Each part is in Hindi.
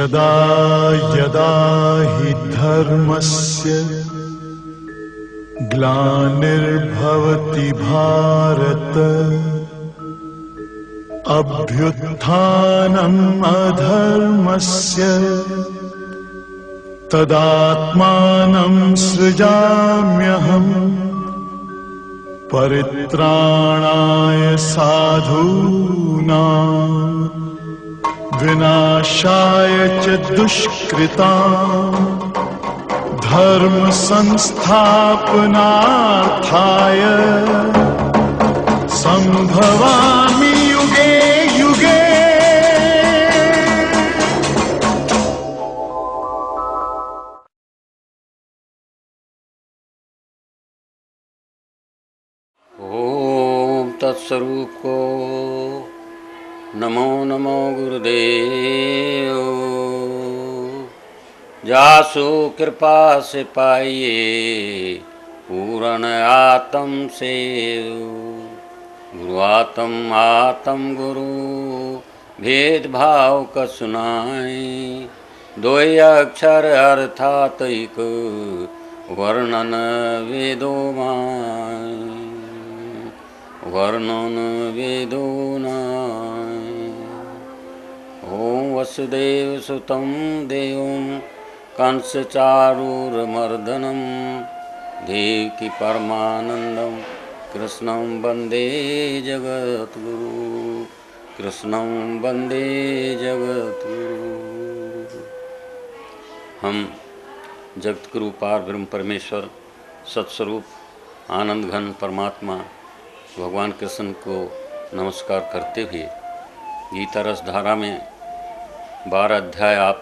यदा यदा हि धर्मस्य ग्लानिर्भवति भारत अभ्युत्थानम् अधर्मस्य तदात्मानं सृजाम्यहम् परित्राणाय साधूनां विनाशाय च दुष्कृतां धर्म संस्थापनार्थाय संभवामि युगे युगे। ओम तत्स्वरूप को नमो नमो गुरुदेव। जासु कृपा से पाइए पूर्ण आत्म से गुरु आत्म गुरु भेद भाव का सुनाए। दो अक्षर अर्थात एक वर्णन वेदो माय वर्णन वेदो नाय। ओम वसुदेव सुतं देवं कंस चारूरमर्दनं देवकी परमानंदं कृष्णं वंदे जगद्गुरु कृष्णं वंदे जगद्गुरु। हम जगतगुरु पार ब्रह्म परमेश्वर सत्स्वरूप आनंद घन परमात्मा भगवान कृष्ण को नमस्कार करते हुए गीता रस धारा में 12 अध्याय आप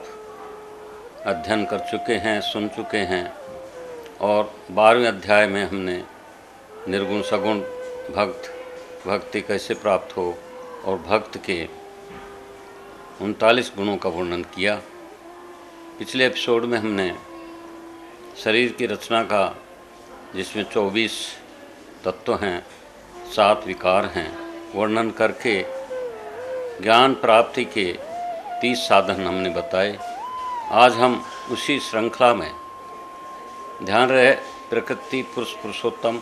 अध्ययन कर चुके हैं, सुन चुके हैं। और 12वें अध्याय में हमने निर्गुण सगुण भक्ति कैसे प्राप्त हो और भक्त के 39 गुणों का वर्णन किया। पिछले एपिसोड में हमने शरीर की रचना का, जिसमें 24 तत्व हैं, 7 विकार हैं, वर्णन करके ज्ञान प्राप्ति के 30 साधन हमने बताए। आज हम उसी श्रृंखला में ध्यान रहे प्रकृति पुरुष पुरुषोत्तम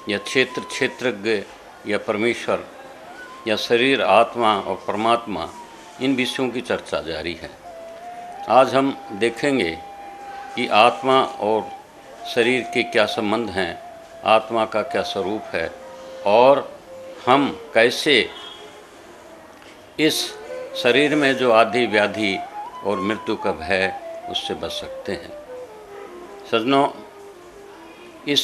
या क्षेत्र क्षेत्रज्ञ या परमेश्वर या शरीर आत्मा और परमात्मा, इन विषयों की चर्चा जारी है। आज हम देखेंगे कि आत्मा और शरीर के क्या संबंध हैं, आत्मा का क्या स्वरूप है और हम कैसे इस शरीर में जो आदि व्याधि और मृत्यु का भय उससे बच सकते हैं। सज्जनों, इस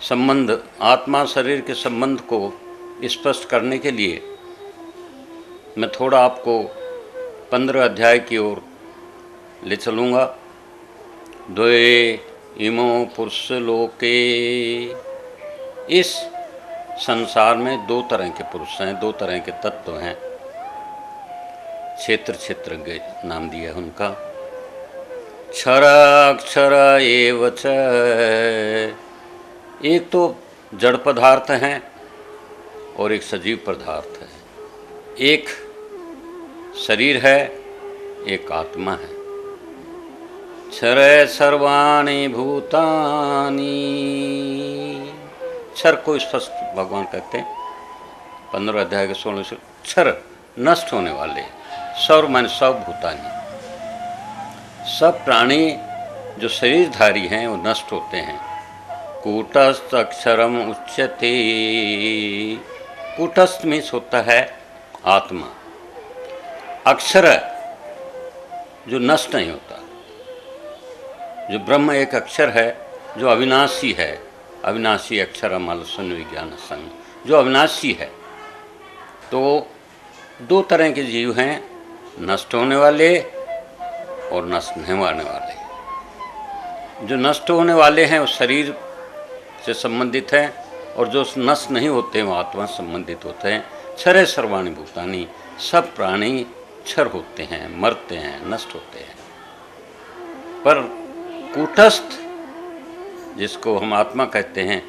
संबंध आत्मा शरीर के संबंध को स्पष्ट करने के लिए मैं थोड़ा आपको 15 अध्याय की ओर ले चलूँगा। द्वे इमो पुरुष लोके, इस संसार में 2 तरह के पुरुष हैं, 2 तरह के तत्व हैं। क्षेत्र क्षेत्रज्ञ नाम दिया है उनका। क्षर अक्षर एव च, एक तो जड़ पदार्थ हैं और एक सजीव पदार्थ है। एक शरीर है, एक आत्मा है। क्षर सर्वाणि भूतानि, क्षर को स्पष्ट भगवान कहते हैं 15 अध्याय के 16 से। क्षर नष्ट होने वाले, सर्व माने सब भूतानि, सब प्राणी जो शरीरधारी हैं वो नष्ट होते हैं। कूटस्थ अक्षरम उच्यते, कूटस्थ में होता है आत्मा। अक्षर जो नष्ट नहीं होता, जो ब्रह्म एक अक्षर है जो अविनाशी है। अविनाशी अक्षरम अलसन विज्ञान संग, जो अविनाशी है। तो 2 तरह के जीव हैं, नष्ट होने वाले और नष्ट नहीं होने वाले। जो नष्ट होने वाले हैं वो शरीर से संबंधित हैं और जो नष्ट नहीं होते हैं वो आत्मा संबंधित होते हैं। क्षरे सर्वाणि भूतानि, सब प्राणी क्षर होते हैं, मरते हैं, नष्ट होते हैं। पर कूटस्थ जिसको हम आत्मा कहते हैं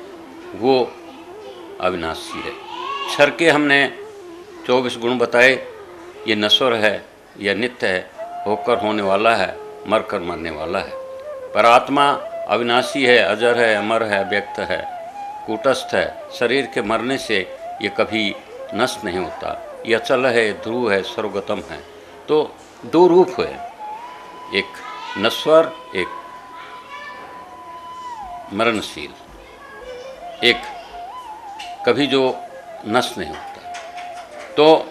वो अविनाशी है। क्षर के हमने 24 गुण बताए। ये नश्वर है, यह नित्य है, होकर होने वाला है, मरकर मरने वाला है। पर आत्मा अविनाशी है, अजर है, अमर है, व्यक्त है, कूटस्थ है। शरीर के मरने से ये कभी नष्ट नहीं होता, ये अचल है, ध्रुव है, सर्वगतम है। तो दो रूप हुए, एक नश्वर, एक मरणशील, एक कभी जो नष्ट नहीं होता। तो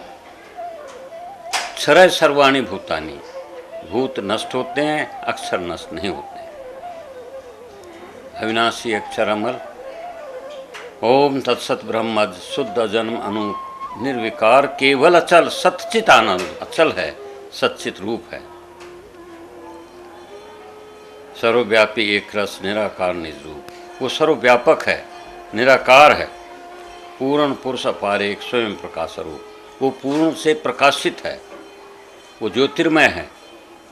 क्षरय सर्वाणि भूतानि, भूत नष्ट होते हैं, अक्षर नष्ट नहीं होते। अविनाशी अक्षर अमर। ओम तत्सत ब्रह्म शुद्ध जन्म अनु निर्विकार केवल अचल सच्चित आनंद। अचल है, सच्चित रूप है, सर्वव्यापी एक रस निराकार निज रूप। वो सर्वव्यापक है, निराकार है, पूर्ण पुरुष अपार एक स्वयं प्रकाश रूप। वो पूर्ण से प्रकाशित है, वो ज्योतिर्मय है।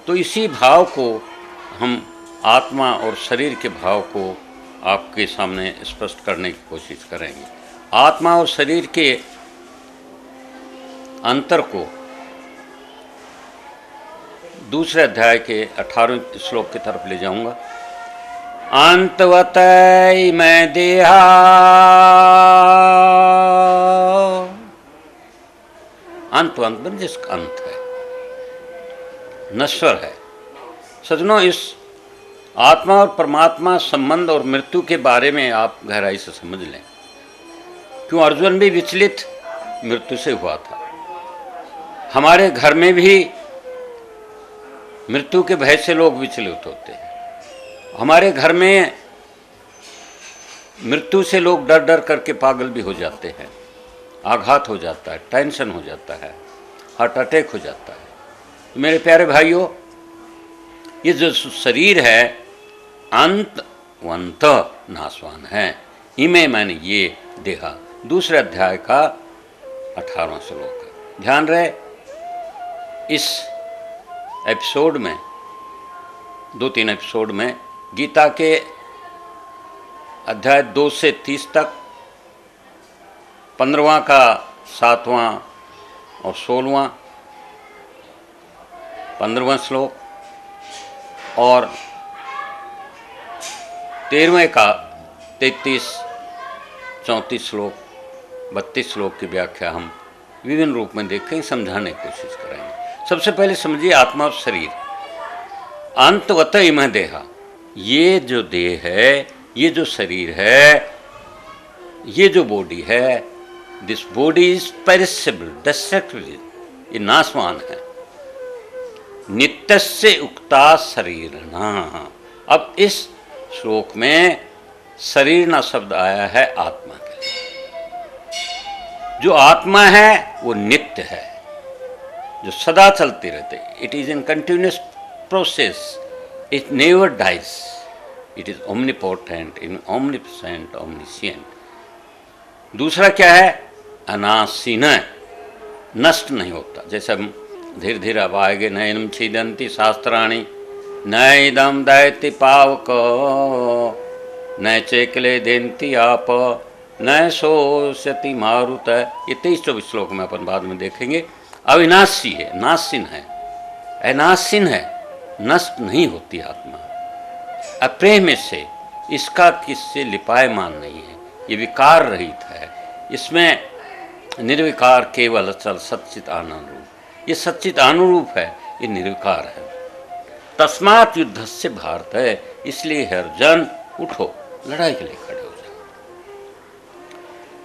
तो इसी भाव को हम आत्मा और शरीर के भाव को आपके सामने स्पष्ट करने की कोशिश करेंगे। आत्मा और शरीर के अंतर को दूसरे अध्याय के 18वें श्लोक की तरफ ले जाऊंगा। अंतवतै मैं देहा, अंत जिसका अंत है, नश्वर है। सज्जनों, इस आत्मा और परमात्मा संबंध और मृत्यु के बारे में आप गहराई से समझ लें। क्यों अर्जुन भी विचलित मृत्यु से हुआ था। हमारे घर में भी मृत्यु के भय से लोग विचलित होते हैं। हमारे घर में मृत्यु से लोग डर डर करके पागल भी हो जाते हैं, आघात हो जाता है, टेंशन हो जाता है, हार्ट अटैक हो जाता है। तो मेरे प्यारे भाइयों, ये जो शरीर है अंतवंत नाशवान है। इमे मैंने ये देखा। दूसरे अध्याय का 18वां श्लोक है। ध्यान रहे, इस एपिसोड में 2-3 एपिसोड में गीता के अध्याय 2 से 30 तक, 15वां का 7वां और 16वां 15वां श्लोक और 13वें का 33-34 श्लोक, 32 श्लोक की व्याख्या हम विभिन्न रूप में देखें, समझाने की कोशिश करेंगे। सबसे पहले समझिए आत्मा और शरीर। अंतवत इमह देहा, ये जो देह है, ये जो शरीर है, ये जो बॉडी है, this body is perishable, destructible, ये नाशवान है। नित्यस्य उक्ता शरीरना। अब इस श्लोक में शरीरना शब्द आया है आत्मा के लिए। जो आत्मा है वो नित्य है, जो सदा चलती रहती है। It is in continuous process, it never dies, it is omnipotent, in omniscient, omniscient. दूसरा क्या है? अनासीन, नष्ट नहीं होता। जैसे हम धीरे धीरे अब आएंगे, नयनम छीदंती शास्त्राणी न इदम दैति पावक न चेकले देंती आप न शोषति मारुत। ये 23-24 श्लोक में अपन बाद में देखेंगे। अविनाशी है, नासीन है, अनासीन है, नष्ट नहीं होती आत्मा। अप्रेम से, इसका किससे लिपायमान नहीं है, ये विकार रहित है। इसमें निर्विकार केवल अचल सच्चित आनंद रूप। ये सच्चित अनुरूप है, ये निर्विकार है। तस्मात् युद्ध से भारत है, इसलिए है अर्जुन उठो, लड़ाई के लिए खड़े हो जाओ।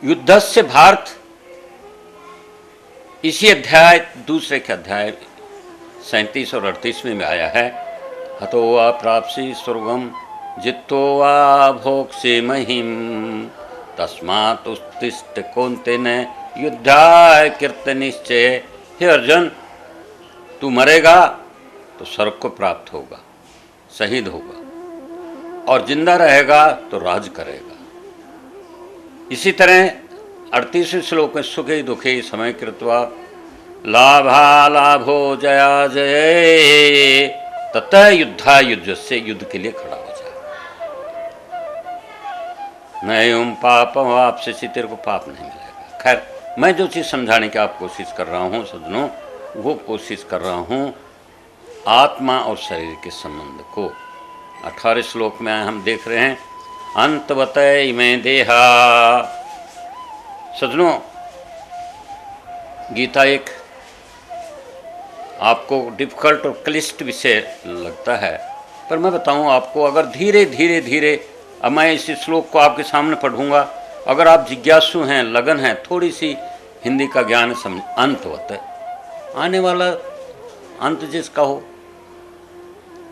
युद्ध से भारत, इसी अध्याय दूसरे के अध्याय 37 और 38 में आया है। हतो वा प्राप्सी स्वर्गम जित्तो वा भोक्ष्ये महिम तस्मात् उत्तिष्ठ कौन्तेन युद्धाय कृत निश्चय। हे अर्जुन, तू मरेगा तो स्वर्ग को प्राप्त होगा, शहीद होगा, और जिंदा रहेगा तो राज करेगा। इसी तरह 38वें श्लोक में सुखे दुखे समय कृत्वा लाभा लाभो जया जय ततः युद्धा युद्ध से, युद्ध के लिए खड़ा हो जाए। नयम पापम आपसे, तेरे को पाप नहीं मिलेगा। खैर, मैं जो चीज़ समझाने की आप कोशिश कर रहा हूँ सज्जनों, वो कोशिश कर रहा हूँ आत्मा और शरीर के संबंध को। 18 श्लोक में हम देख रहे हैं अंतवतः इमे देहा। सज्जनों, गीता एक आपको डिफ़िकल्ट और क्लिष्ट विषय लगता है, पर मैं बताऊं आपको, अगर धीरे धीरे धीरे, अब मैं इस श्लोक को आपके सामने पढ़ूंगा, अगर आप जिज्ञासु हैं, लगन है, थोड़ी सी हिंदी का ज्ञान समझ, अंतवत आने वाला अंत जिसका हो,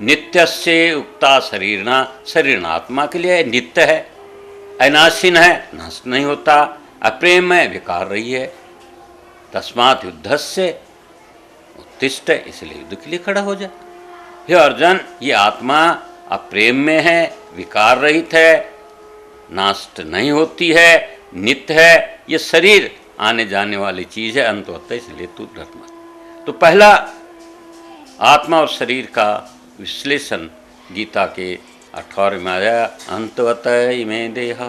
नित्यस्य उक्ता शरीरना, शरीर आत्मा के लिए नित्य है, अनासीन है, नष्ट नहीं होता, अप्रेम है, विकार रही है, तस्मात् युद्धस्य उत्तिष्ठ, इसलिए युद्ध के लिए खड़ा हो जाए। हे अर्जुन, ये आत्मा अप्रेम में है, विकार रहित है, नष्ट नहीं होती है, नित्य है, ये शरीर आने जाने वाली चीज़ है, अंत होता है, इसलिए तू डर मत। तो पहला आत्मा और शरीर का विश्लेषण गीता के 18 में आया, अंतवत इमे देहा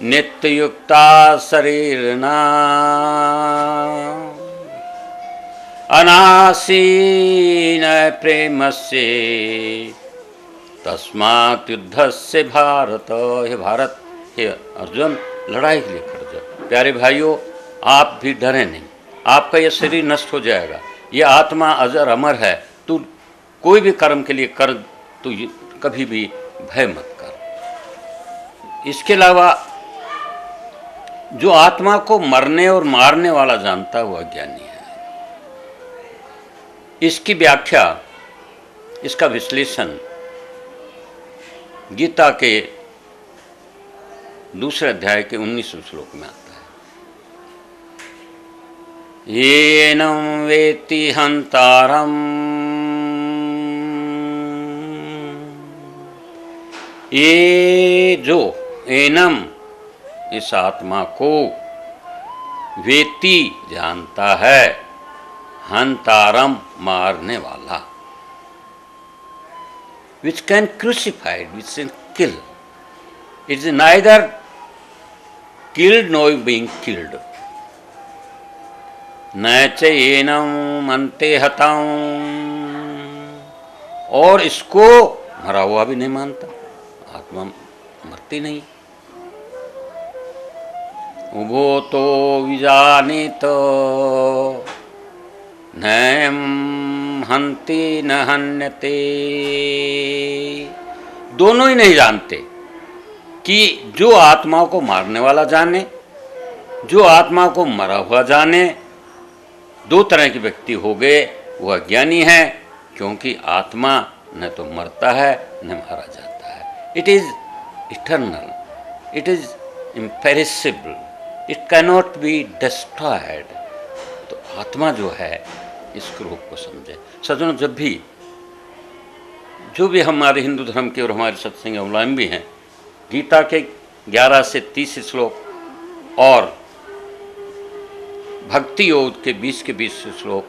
नित्ययुक्ता शरीरना अनासीन प्रेमस्य तस्मात् युद्धस्य भारत। हे भारत, हे अर्जुन, लड़ाई के लिए खड़ जाओ। प्यारे भाइयों, आप भी डरे नहीं, आपका यह शरीर नष्ट हो जाएगा, ये आत्मा अजर अमर है, तू कोई भी कर्म के लिए कर, तू कभी भी भय मत कर। इसके अलावा जो आत्मा को मरने और मारने वाला जानता हुआ ज्ञानी है, इसकी व्याख्या, इसका विश्लेषण गीता के 2 अध्याय के 19वें श्लोक में आता है। येनं वेत्ति हंतारम ये जो एनम इस आत्मा को वेत्ति जानता है, हंतारम मारने वाला, which can crucified, which can kill. It is neither killed nor being killed. न चैनम अंते हतां, और इसको मरा हुआ भी नहीं मानता, आत्मा मरती नहीं। उभो तो विजानीत न हंति न हन्यते, दोनों ही नहीं जानते कि जो आत्मा को मारने वाला जाने, जो आत्मा को मरा हुआ जाने, दो तरह के व्यक्ति हो गए। वह अज्ञानी है, क्योंकि आत्मा न तो मरता है न मारा जाता है। It is eternal, it is imperishable, it cannot be destroyed. तो आत्मा जो है, इस रूप को समझे। सज्जनों, जब भी जो भी हमारे हिंदू धर्म के और हमारे सत्संग अवलंबी हैं, गीता के 11 से 30 श्लोक और भक्ति योग के 20 के 20 श्लोक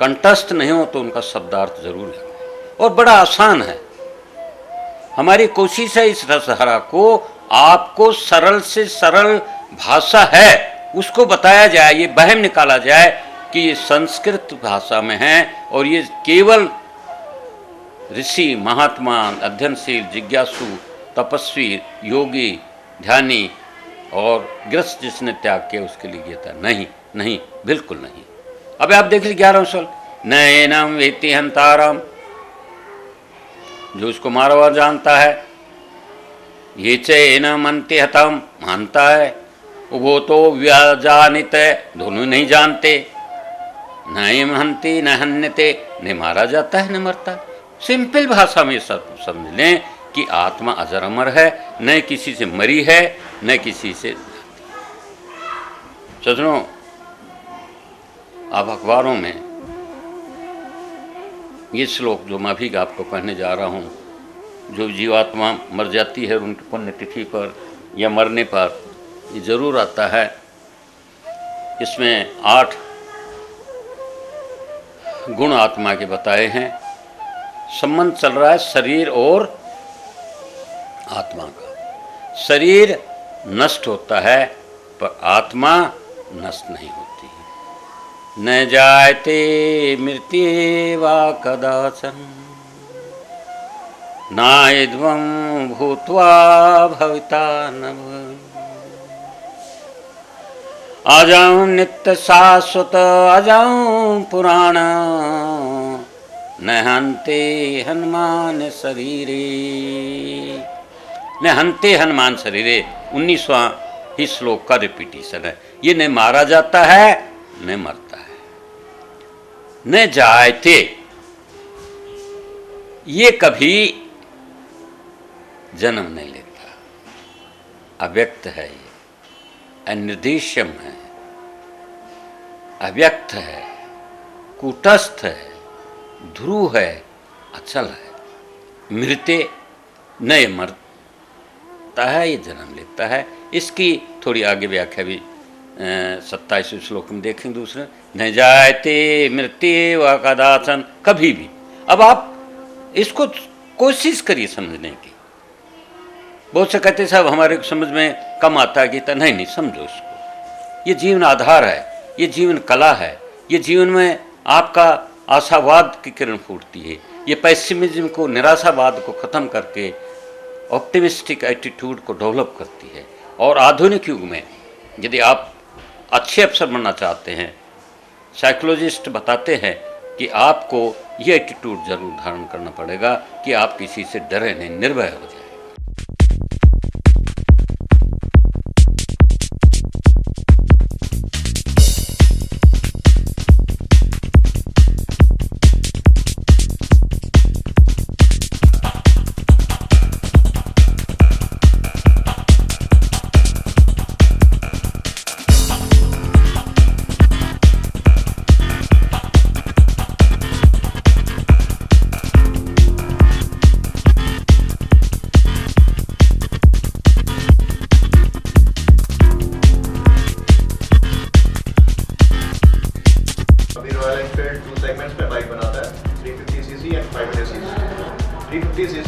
कंठस्थ नहीं हो तो उनका शब्दार्थ जरूर है, और बड़ा आसान है। हमारी कोशिश है इस रसधारा को आपको सरल से सरल भाषा है उसको बताया जाए, ये वहम निकाला जाए कि ये संस्कृत भाषा में है और ये केवल ऋषि, महात्मा, अध्ययनशील, जिज्ञासु, तपस्वी, योगी, ध्यानी और गृहस्थ जिसने त्याग किया उसके लिए गीता नहीं, नहीं, बिल्कुल नहीं। अब आप देख लीजिए 11वां श्लोक, नैनम वेत्ति हंतारम, जो उसको मारा हुआ जानता है, ये चैनम अंते हतम, मानता है, उभो तो व्याजानित, दोनों नहीं जानते, न हंति न हन्यते, न मारा जाता है न मरता। सिंपल भाषा में सब समझ लें कि आत्मा अजर अमर है, न किसी से मरी है न किसी से। सज्जनों, आप अखबारों में ये श्लोक जो मैं भी आपको कहने जा रहा हूँ, जो जीवात्मा मर जाती है उनकी पुण्यतिथि पर या मरने पर ये जरूर आता है। इसमें 8 गुण आत्मा के बताए हैं। संबंध चल रहा है शरीर और आत्मा का। शरीर नष्ट होता है पर आत्मा नष्ट नहीं होती है। न जायते मृत्येवा कदाचन नायद्वं भूत्वा भविता न भवेत्। अजं नित्य शाश्वत अजं पुराण न हन्ते हनुमान शरीरे। न हन्ते हनुमान शरीरे 19वां ही श्लोक का रिपीटिशन है। ये न मारा जाता है न मरता है। न जायते, ये कभी जन्म नहीं लेता, अव्यक्त है, ये अनिर्देश्यम है, अव्यक्त है, कूटस्थ है, ध्रुव है, अचल है। मृत्य न ये मरता है, ये जन्म लेता है। इसकी थोड़ी आगे व्याख्या भी 27वें श्लोक में देखें। दूसरे, न जायते मृत्यु व कदाचन, कभी भी। अब आप इसको कोशिश करिए समझने की। बहुत से कहते साहब हमारे समझ में कम आता है गीता। नहीं, समझो इसको। ये जीवन आधार है, ये जीवन कला है, ये जीवन में आपका आशावाद की किरण फूटती है। ये पैसिमिज्म को, निराशावाद को ख़त्म करके ऑप्टिमिस्टिक एटीट्यूड को डेवलप करती है। और आधुनिक युग में यदि आप अच्छे अफसर बनना चाहते हैं, साइकोलॉजिस्ट बताते हैं कि आपको ये एटीट्यूड जरूर धारण करना पड़ेगा कि आप किसी से डरे नहीं, निर्भय हो जाए।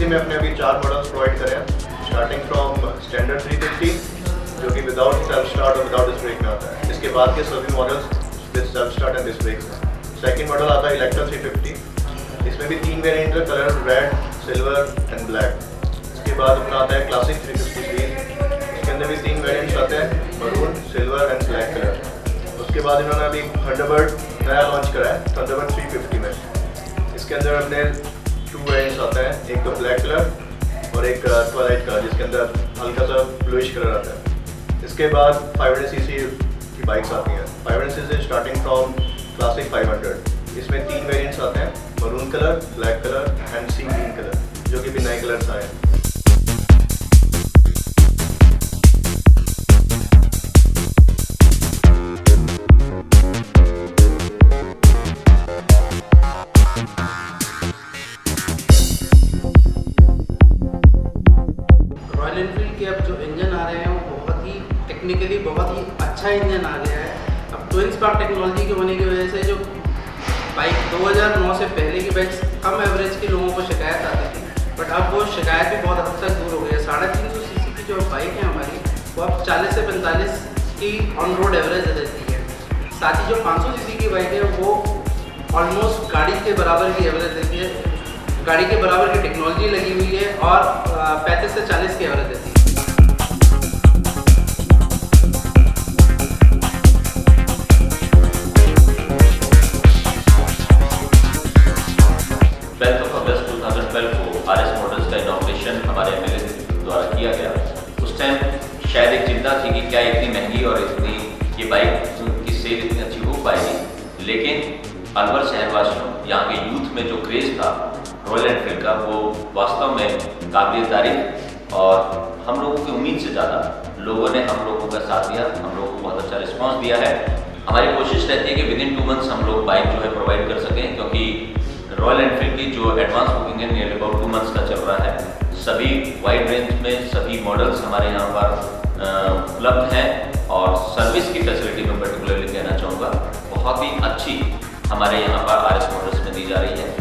में अपने अभी 4 मॉडल्स प्रोवाइड करे हैं, स्टार्टिंग फ्रॉम स्टैंडर्ड 350 जो कि विदाउट सेल्फ स्टार्ट और विदाउट डिस्क ब्रेक में आता है। इसके बाद के सभी models with self start and disc brake हैं। सेकंड मॉडल आता है इलेक्ट्रा 350, इसमें भी 3 वेरिएंट है, colour red, silver and black. इसके बाद अपना आता है क्लासिक 350 सीरीज, इसके अंदर भी 3 वेरिएंट्स आते हैं, maroon, silver and black colour. उसके बाद इन्होंने अभी थंडरबर्ड नया लॉन्च करा है, थंडरबर्ड 350 में। इसके अंदर अपने 2 वेरिएंट्स आता है, एक तो ब्लैक कलर और एक ट्वाइलाइट कलर, जिसके अंदर हल्का सा ब्लूइश कलर आता है। इसके बाद 500 सीसी की बाइक्स आती हैं, 500 सीसी स्टार्टिंग फ्रॉम क्लासिक 500। इसमें 3 वेरिएंट्स आते हैं, maroon colour, black colour and sea green colour, जो कि भी नए कलर्स आए हैं। रॉयल एनफील्ड के अब जो इंजन आ रहे हैं वो बहुत ही टेक्निकली बहुत ही अच्छा इंजन आ गया है। अब ट्विन स्पार्क टेक्नोलॉजी के होने की वजह से जो बाइक 2009 से पहले की बाइक्स कम एवरेज के लोगों को शिकायत आती थी, बट अब वो शिकायत भी बहुत हद तक दूर हो गई है। 350 सीसी की जो बाइक है हमारी, वो अब 40 से 45 की ऑन रोड एवरेज देती है। साथ ही जो 500 सीसी की बाइक है वो ऑलमोस्ट गाड़ी के बराबर की एवरेज देती है, गाड़ी के बराबर की टेक्नोलॉजी लगी हुई है और 35 से 40 की एवरेज देती है। अगस्त 2012 को आरएस मॉडल्स का इनॉग्रेशन हमारे एमएलए द्वारा किया गया। उस टाइम शायद एक चिंता थी कि क्या इतनी महंगी और इतनी ये बाइक की सेल इतनी अच्छी हो पाएगी, लेकिन अलवर शहरवासियों, यहाँ के यूथ में जो क्रेज़ था रॉयल एनफील्ड का, वो वास्तव में काबिल तारीफ और हम लोगों की उम्मीद से ज़्यादा लोगों ने हम लोगों का साथ दिया, हम लोगों को बहुत अच्छा रिस्पांस दिया है। हमारी कोशिश रहती है कि विदिन 2 मंथ्स हम लोग बाइक जो है प्रोवाइड कर सकें, क्योंकि रॉयल एनफील्ड की जो एडवांस बुकिंग है नियर अबाउट 2 मंथ्स का चल रहा है। सभी वाइड रेंज में सभी मॉडल्स हमारे यहाँ पर उपलब्ध हैं और सर्विस की फैसिलिटी में पर्टिकुलरली कहना चाहूँगा बहुत ही अच्छी हमारे यहाँ पर आरएस मॉडल्स में दी जा रही है।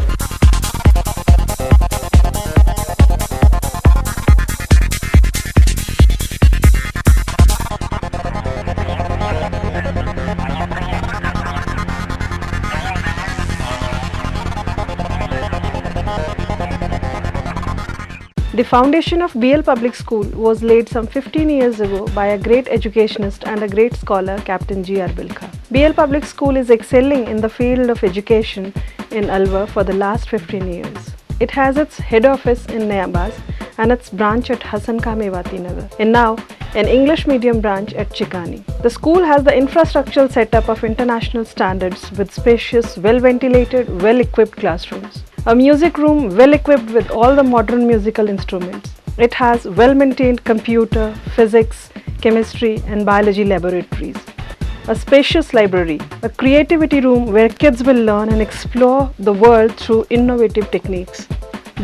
foundation of BL Public School was laid some 15 years ago by a great educationist and a great scholar, Captain G.R. Bilkha. BL Public School is excelling in the field of education in Alwar for the last 15 years. It has its head office in Nayabaz and its branch at Hasan Khan Mewati Nagar, and now an English medium branch at Chikani. The school has the infrastructural setup of international standards with spacious, well-ventilated, well-equipped classrooms. A music room well-equipped with all the modern musical instruments. It has well-maintained computer, physics, chemistry and biology laboratories. A spacious library, a creativity room where kids will learn and explore the world through innovative techniques.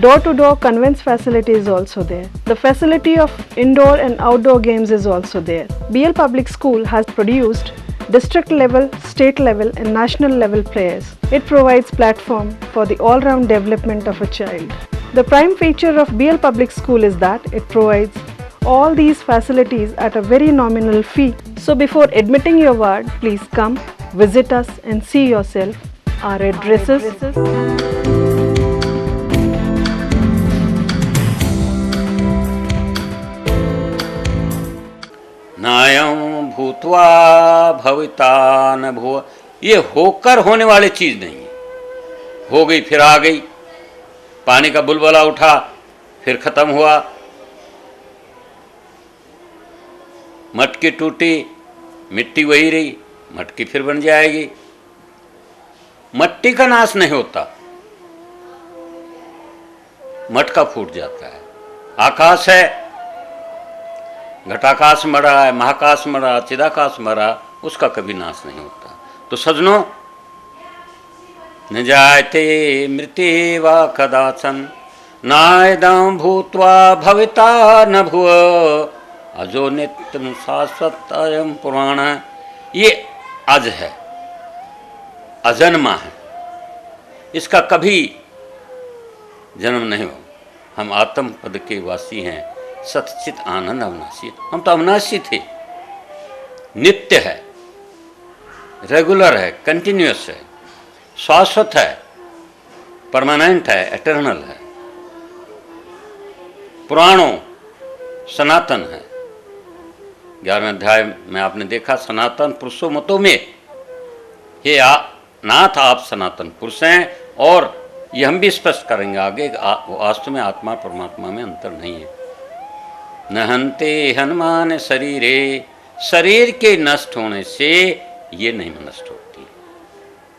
Door-to-door conveyance facility is also there. The facility of indoor and outdoor games is also there. BL Public School has produced district level, state level and national level players. It provides platform for the all-round development of a child. The prime feature of BL Public School is that it provides all these facilities at a very nominal fee. So before admitting your ward, please come, visit us and see yourself. Our addresses. नायं भूत्वा भविता न भुव, ये होकर होने वाली चीज नहीं है। हो गई फिर आ गई, पानी का बुलबुला उठा फिर खत्म हुआ, मटकी टूटी मिट्टी वही रही, मटकी फिर बन जाएगी। मट्टी का नाश नहीं होता, मटका फूट जाता है। आकाश है, घटाकाश मरा है, महाकाश मरा, चिदाकाश मरा, उसका कभी नाश नहीं होता। तो सजनों, न जायते मृत्येवा कदाचन नायदं भूत्वा भविता न भुव अजो नित्यं शाश्वत अयं पुराण। ये अज है, अजन्मा है, इसका कभी जन्म नहीं हो। हम आत्म पद के वासी हैं, सतचित आनंद अविनाशी। हम तो अविनाशी थे, नित्य है, रेगुलर है, कंटिन्यूअस है, शाश्वत है, परमानेंट है, एटर्नल है, पुराणों सनातन है। 11वें अध्याय में आपने देखा सनातन पुरुषों मतों में, हे नाथ आप सनातन पुरुष हैं। और ये हम भी स्पष्ट करेंगे आगे, वास्तव में आत्मा परमात्मा में अंतर नहीं है। न हन्ते हनुमान शरीरे, शरीर के नष्ट होने से ये नहीं नष्ट होती।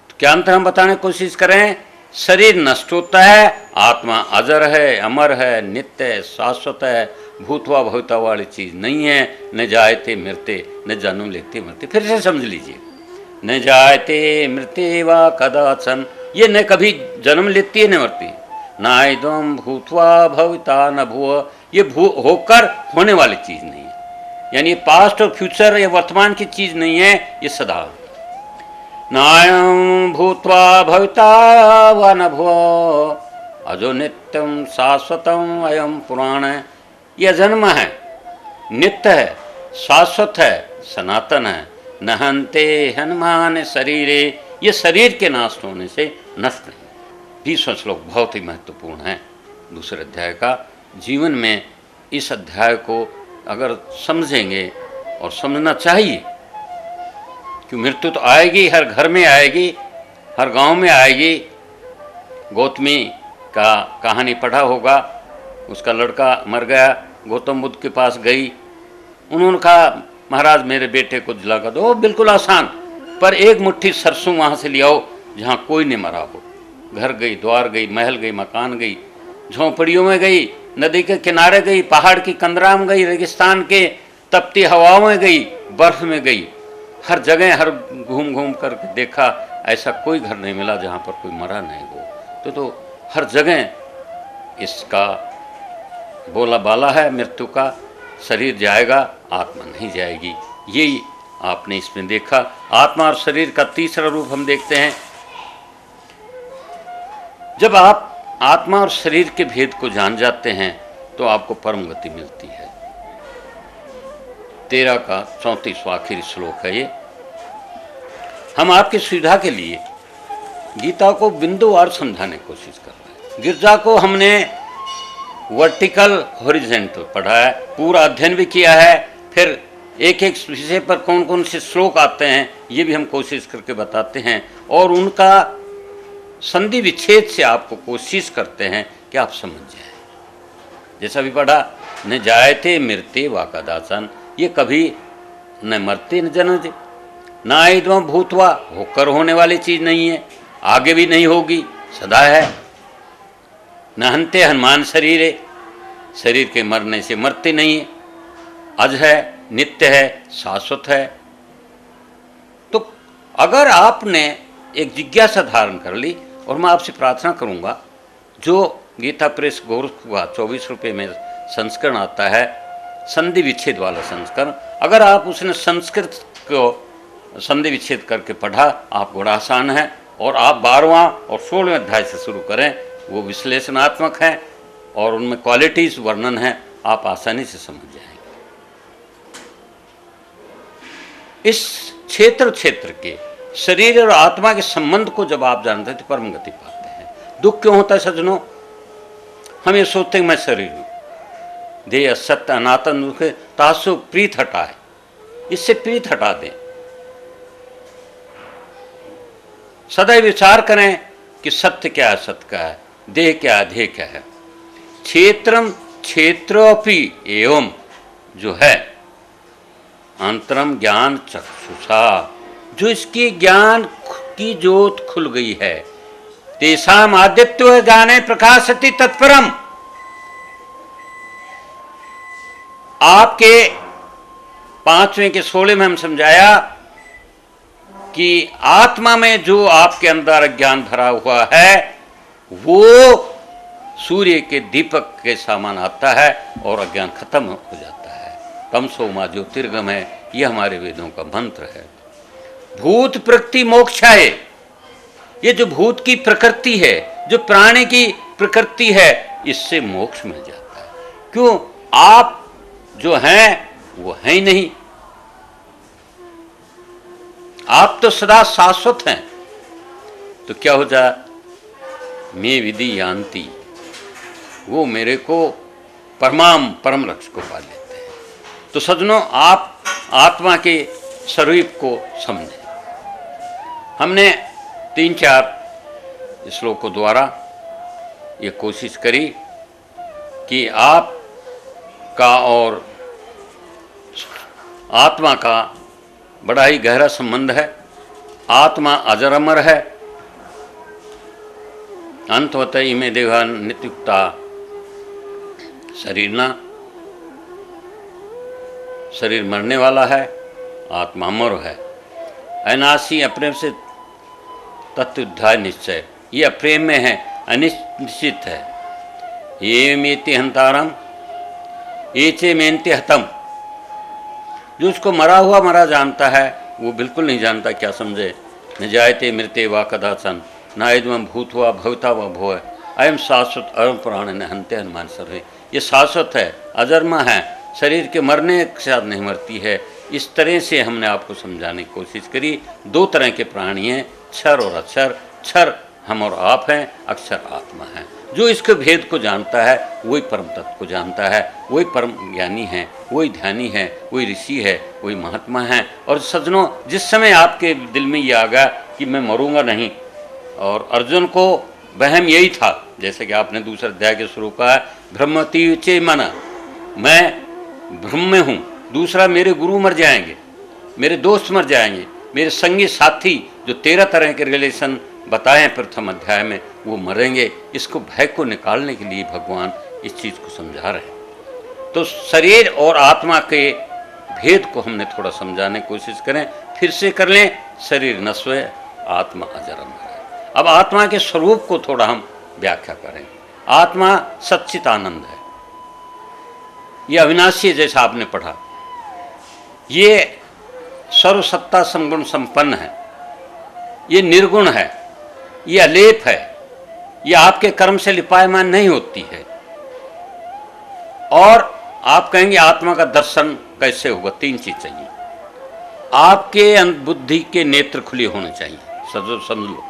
तो क्या अंतर हम बताने की कोशिश करें? शरीर नष्ट होता है, आत्मा अजर है, अमर है, नित्य है, शाश्वत है, भूतवा भविता वाली चीज नहीं है। न जायते मृत्य, न जन्म लेते मरते। फिर से समझ लीजिए, न जायते मृत्य वा कदाचन, ये न कभी जन्म लेती है न मरती। नायदम भूतवा भविता न भुव, ये होकर होने वाली चीज नहीं है, यानी पास्ट और फ्यूचर या वर्तमान की चीज नहीं है, ये सदा। नायं भूत्वा भविता वा न भुव अजो नित्यं शाश्वतम् अयं पुराण। ये अजन्म है, नित्य है, शाश्वत है, सनातन है। न हन्ते हनुमान शरीरे, ये शरीर के नाश होने से नष्ट नहीं। 20वां श्लोक बहुत ही महत्वपूर्ण है दूसरे अध्याय का। जीवन में इस अध्याय को अगर समझेंगे, और समझना चाहिए कि मृत्यु तो आएगी, हर घर में आएगी, हर गांव में आएगी। गौतमी का कहानी पढ़ा होगा, उसका लड़का मर गया, गौतम बुद्ध के पास गई। उन्होंने कहा महाराज मेरे बेटे को जिला कर दो। बिल्कुल आसान, पर एक मुट्ठी सरसों वहाँ से ले आओ जहाँ कोई नहीं मरा हो। घर गई, द्वार गई, महल गई, मकान गई, झोंपड़ियों में गई, नदी के किनारे गई, पहाड़ की कंदरा में गई, रेगिस्तान के तपती हवाओं में गई, बर्फ में गई, हर जगह हर घूम घूम कर देखा, ऐसा कोई घर नहीं मिला जहाँ पर कोई मरा नहीं हो। तो हर जगह इसका बोला बाला है मृत्यु का। शरीर जाएगा, आत्मा नहीं जाएगी। यही आपने इसमें देखा। आत्मा और शरीर का तीसरा रूप हम देखते हैं। जब आप आत्मा और शरीर के भेद को जान जाते हैं तो आपको परम गति मिलती है। 13 का 34वां आखिरी श्लोक है ये। हम आपकी सुविधा के लिए गीता को बिंदुवार समझाने की कोशिश कर रहे हैं। गिरजा को हमने वर्टिकल हॉरिजॉन्टल पढ़ा है, पूरा अध्ययन भी किया है। फिर एक एक विषय पर कौन कौन से श्लोक आते हैं ये भी हम कोशिश करके बताते हैं, और उनका संधि विच्छेद से आपको कोशिश करते हैं कि आप समझ जाएं। जैसा भी पढ़ा, न जायते मृत्य वा कदाचन, ये कभी न मरते न जन्मते, न आइद्वम भूतवा, होकर होने वाली चीज नहीं है, आगे भी नहीं होगी, सदा है। न हंते हनुमान शरीरे, शरीर के मरने से मरते नहीं है, अज है, नित्य है, शाश्वत है। तो अगर आपने एक जिज्ञासा धारण कर ली, और मैं आपसे प्रार्थना करूंगा, जो गीता प्रेस गोरखपुर का 24 रुपये में संस्करण आता है, संधि विच्छेद वाला संस्करण, अगर आप उसने संस्कृत को संधि विच्छेद करके पढ़ा, आप बड़ा आसान है। और आप 12वां और 16वें अध्याय से शुरू करें, वो विश्लेषणात्मक है और उनमें क्वालिटीज वर्णन है, आप आसानी से समझ जाएंगे। इस क्षेत्र के शरीर और आत्मा के संबंध को जब आप जानते हैं तो परम गति पाते हैं। दुख क्यों होता है सज्जनों? हम ये सोचते हैं मैं शरीर हूं, देह सत्य अनातन दुख तासु प्रीत हटा है, इससे प्रीत हटा दें। सदैव विचार करें कि सत्य क्या है, सत्य क्या है, देह क्या है, देह क्या है। क्षेत्रम क्षेत्रोपि एवं जो है अंतरम ज्ञान चक्षुषा, जो इसकी ज्ञान की ज्योत खुल गई है, तेषाम आदित्य ज्ञाने प्रकाशति तत्परम। आपके 5वें के 16 में हम समझाया कि आत्मा में जो आपके अंदर अज्ञान भरा हुआ है वो सूर्य के दीपक के समान आता है और अज्ञान खत्म हो जाता है। तमसो मा ज्योतिर्गम है, यह हमारे वेदों का मंत्र है। भूत प्रकृति मोक्षाय, ये जो भूत की प्रकृति है, जो प्राणी की प्रकृति है, इससे मोक्ष मिल जाता है। क्यों? आप जो हैं वो है ही नहीं, आप तो सदा शाश्वत हैं। तो क्या हो जाए? मैं विधि यान्ति, वो मेरे को परम लक्ष्य को पा लेते हैं। तो सज्जनों, आप आत्मा के स्वरूप को समझें। हमने 3-4 श्लोकों द्वारा ये कोशिश करी कि आप का और आत्मा का बड़ा ही गहरा संबंध है। आत्मा अजर अमर है, अंतवत इमे देहा नित्युक्ता शरीर ना, शरीर मरने वाला है, आत्मा अमर है। अनासी अप्रेम से तत्वध्याय निश्चय, ये अप्रेम में है, अनिश्चित है। ये मेति हंतारम एचे मेन्ति हतम, जो उसको मरा हुआ मरा जानता है वो बिल्कुल नहीं जानता, क्या समझे? न जायते मृत्य वा कदाचन, न आइद्वम भूतवा भविता व भोय, अयम शाश्वत अयम पुराण न हंते हनुमान सर्वे। ये शाश्वत है, अजन्मा है, शरीर के मरने के साथ नहीं मरती है। इस तरह से हमने आपको समझाने की कोशिश करी। 2 तरह के प्राणी हैं, क्षर और अक्षर। क्षर हम और आप हैं, अक्षर आत्मा है। जो इसके भेद को जानता है वही परम तत्व को जानता है, वही परम ज्ञानी है, वही ध्यानी है, वही ऋषि है, वही महात्मा है। और सज्जनों, जिस समय आपके दिल में ये आ गया कि मैं मरूंगा नहीं, और अर्जुन को वहम यही था, जैसे कि आपने दूसरे अध्याय के शुरू कहा, ब्रह्मति चे मन, मैं भ्रम में हूँ। दूसरा, मेरे गुरु मर जाएंगे, मेरे दोस्त मर जाएंगे, मेरे संगी साथी जो 13 तरह के रिलेशन बताए प्रथम अध्याय में, वो मरेंगे। इसको भय को निकालने के लिए भगवान इस चीज़ को समझा रहे हैं। तो शरीर और आत्मा के भेद को हमने थोड़ा समझाने की कोशिश करें। फिर से कर लें, शरीर नश्वर है, आत्मा अजर अमर है। अब आत्मा के स्वरूप को थोड़ा हम व्याख्या करें। आत्मा सच्चित आनंद है, ये अविनाशी है, जैसा आपने पढ़ा। ये सर्वसत्ता संगुण संपन्न है, ये निर्गुण है, ये अलेप है, ये आपके कर्म से लिपायमान नहीं होती है। और आप कहेंगे आत्मा का दर्शन कैसे होगा? 3 चीज चाहिए। आपके बुद्धि के नेत्र खुले होने चाहिए, समझ लो।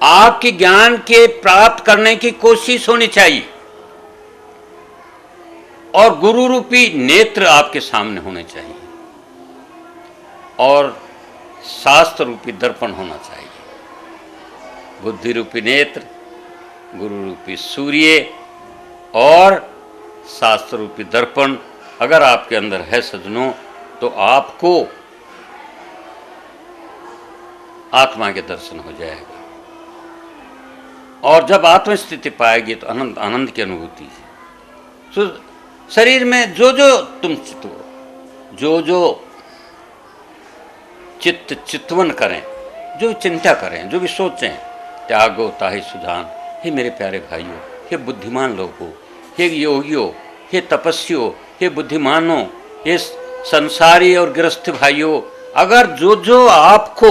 आपकी ज्ञान के प्राप्त करने की कोशिश होनी चाहिए, और गुरु रूपी नेत्र आपके सामने होने चाहिए, और शास्त्र रूपी दर्पण होना चाहिए। बुद्धि रूपी नेत्र, गुरु रूपी सूर्य और शास्त्र रूपी दर्पण अगर आपके अंदर है सज्जनों, तो आपको आत्मा के दर्शन हो जाएगा। और जब आत्म स्थिति पाएगी तो अनंत आनंद की अनुभूति है। तो शरीर में जो जो तुम चित्त हो, जो जो चित्तवन करें, जो चिंता करें, जो भी सोचें, त्यागो ताहि सुजान। हे मेरे प्यारे भाइयों, हे बुद्धिमान लोगों, हे योगियों, हे तपस्वियों, हे बुद्धिमानों, हे संसारी और गृहस्थ भाइयों, अगर जो जो आपको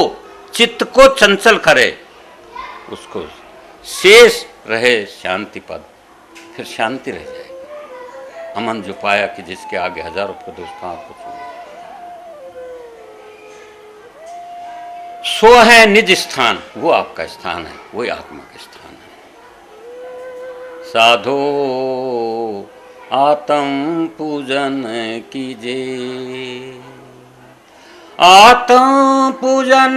चित्त को चंचल करे उसको शेष रहे शांति पद, फिर शांति रह जाएगी। अमन जो पाया कि जिसके आगे हजारों प्रदोष कहाँ को छूए। सो है निज स्थान, वो आपका स्थान है, वही आत्मा का स्थान है। साधो आत्म पूजन कीजे, आत्म पूजन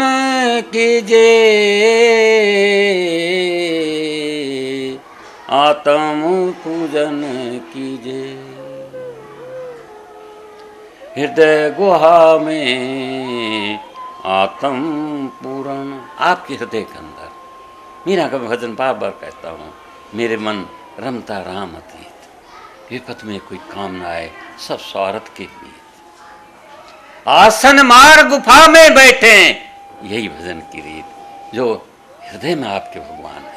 कीजे, आत्म पूजन कीजे। हृदय गुहा में आत्म पूरण, आपके हृदय के अंदर। मीरा का भजन बार बार कहता हूँ, मेरे मन रमता राम अतीत, विपत में कोई काम न आए, सब स्वार्थ के लिए। आसन मार गुफा में बैठे, यही भजन की रीत, जो हृदय में आपके भगवान है।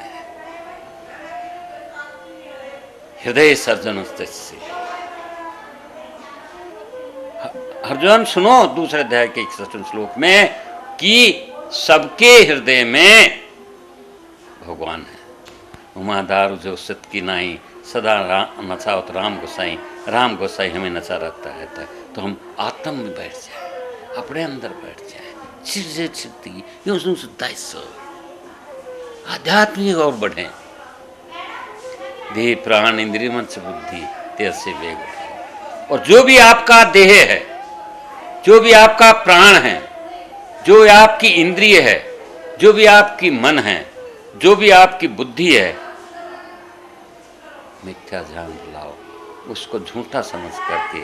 हृदय सर्जन से अर्जुन सुनो दूसरे अध्याय के 61वें श्लोक में कि सबके हृदय में भगवान है। उमा दारू जो सत की नाई, सदा नचावत राम गोसाई, राम गोसाई हमें नचा रहता है। तो हम आत्म में बैठ जाए, अपने अंदर बैठ जाए, चिरजे चित्ती यूं आध्यात्मिक और बढ़े। देह प्राण इंद्रिय मन से बुद्धि तेज से वेग उठाओ। और जो भी आपका देह है, जो भी आपका प्राण है, जो आपकी इंद्रिय है, जो भी आपकी मन है, जो भी आपकी बुद्धि है, मिथ्या ध्यान लाओ। उसको झूठा समझ करके,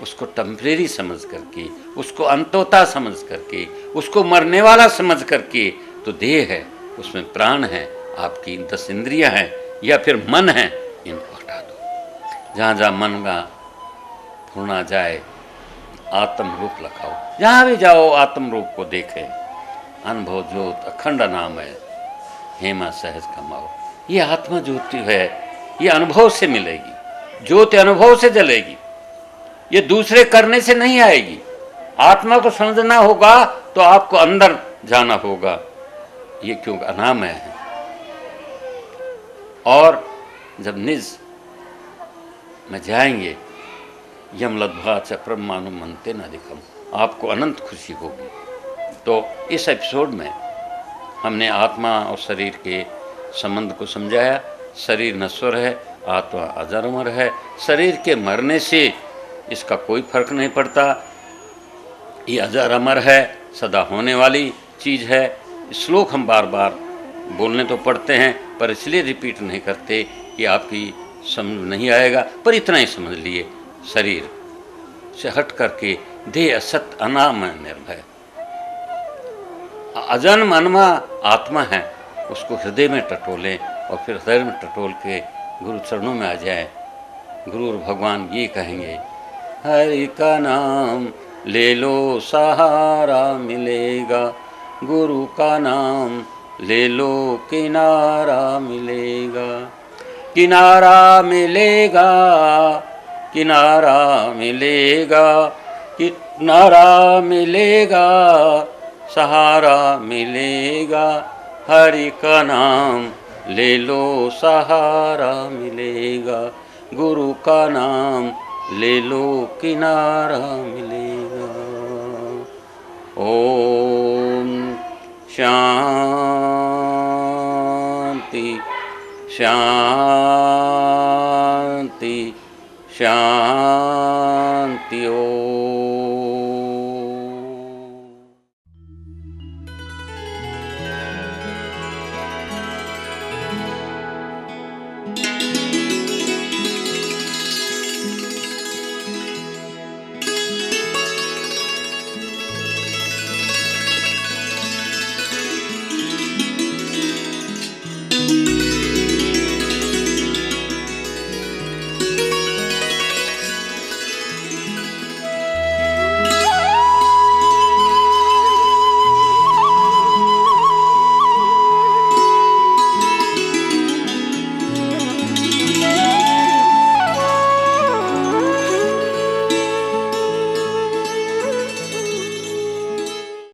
उसको टेम्परेरी समझ करके, उसको अंतोता समझ करके, उसको मरने वाला समझ करके, तो देह है, उसमें प्राण है, आपकी 10 इंद्रियां हैं या फिर मन है, इनको हटा दो। जहाँ जहाँ मन का भूलना जाए, आत्म रूप लगाओ। जहाँ भी जाओ आत्म रूप को देखें। अनुभव ज्योत अखंड नाम है, हेमा सहज कमाओ। ये आत्मा ज्योति है, ये अनुभव से मिलेगी, ज्योति अनुभव से जलेगी, ये दूसरे करने से नहीं आएगी। आत्मा को समझना होगा तो आपको अंदर जाना होगा, ये क्यों अनामय है। और जब निज में जाएंगे, यम लद्भा च ब्रह्मानु मनते न अधिकम, आपको अनंत खुशी होगी। तो इस एपिसोड में हमने आत्मा और शरीर के संबंध को समझाया। शरीर नश्वर है, आत्मा अजर अमर है। शरीर के मरने से इसका कोई फर्क नहीं पड़ता, ये अजर अमर है, सदा होने वाली चीज़ है। श्लोक हम बार बार बोलने तो पड़ते हैं, पर इसलिए रिपीट नहीं करते कि आपकी समझ नहीं आएगा, पर इतना ही समझ लिए, शरीर से हट करके देह असत अनाम निर्भय, अजन्म अनमा आत्मा है, उसको हृदय में टटोलें और फिर हृदय में टटोल के गुरु चरणों में आ जाएं। गुरु और भगवान ये कहेंगे, हरि का नाम ले लो सहारा मिलेगा, गुरु का नाम ले लो किनारा मिलेगा, किनारा मिलेगा, किनारा मिलेगा, किनारा मिलेगा, सहारा मिलेगा। हरि का नाम ले लो सहारा मिलेगा, गुरु का नाम ले लो किनारा मिलेगा। ओम शांति। शांति शांति। ओम।